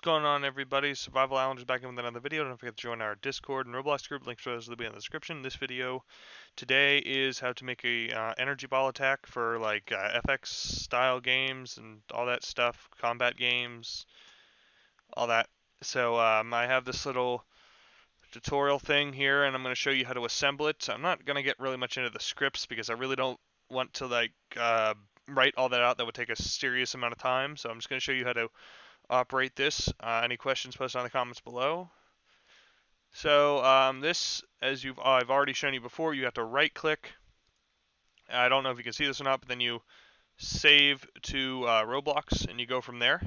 going on, everybody? Survival Islanders back in with another video. Don't forget to join our Discord and Roblox group. Links for those will be in the description. This video today is how to make a energy ball attack for like FX style games and all that stuff, combat games, all that. So I have this little tutorial thing here, and I'm going to show you how to assemble it. I'm not going to get really much into the scripts because I really don't want to write all that out. That would take a serious amount of time. So I'm just going to show you how to operate this. Any questions, post on the comments below. So this, as I've already shown you before, you have to right click. I don't know if you can see this or not, but then you save to Roblox and you go from there.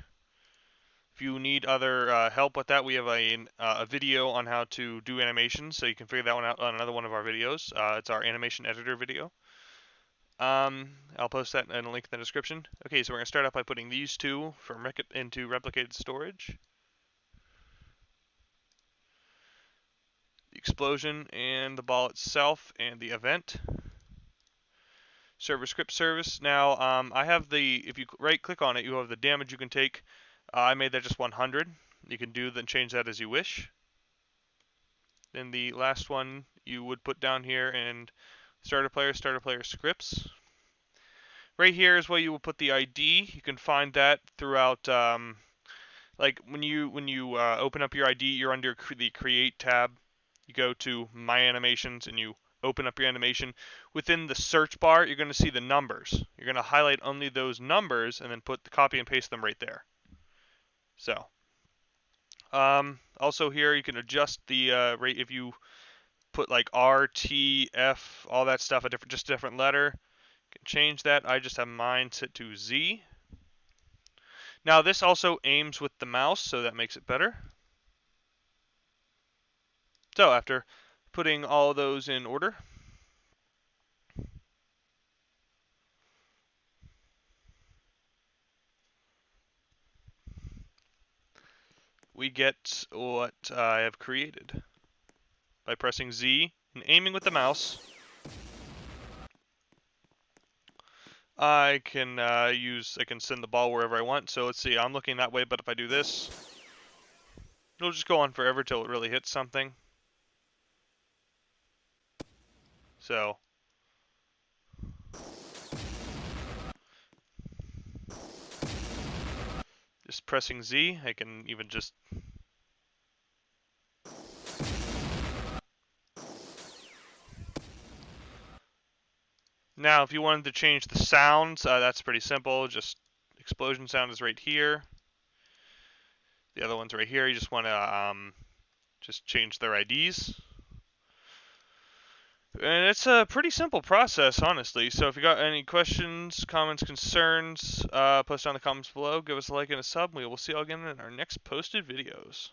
If you need other help with that, we have a video on how to do animations, so you can figure that one out on another one of our videos. It's our animation editor video. I'll post that in a link in the description. Okay, so we're going to start off by putting these two into replicated storage. The explosion and the ball itself and the event. Server script service. Now, I have if you right click on it, you have the damage you can take. I made that just 100. You can change that as you wish. Then the last one you would put down here and starter player scripts. Right here is where you will put the ID. You can find that throughout, like when you open up your ID, you're under the Create tab. You go to My Animations and you open up your animation. Within the search bar, you're going to see the numbers. You're going to highlight only those numbers and then copy and paste them right there. So, also here you can adjust the rate if you put like R, T, F, all that stuff, just a different letter. You can change that. I just have mine set to Z. Now this also aims with the mouse, so that makes it better. So after putting all of those in order, we get what I have created by pressing Z and aiming with the mouse. I can send the ball wherever I want. So let's see, I'm looking that way, but if I do this, it'll just go on forever till it really hits something. So just pressing Z, I can even just now if you wanted to change the sounds, that's pretty simple. Just explosion sound is right here. The other one's right here. You just want to just change their IDs. And it's a pretty simple process, honestly. So if you got any questions, comments, concerns, post down in the comments below. Give us a like and a sub. We will see you all again in our next posted videos.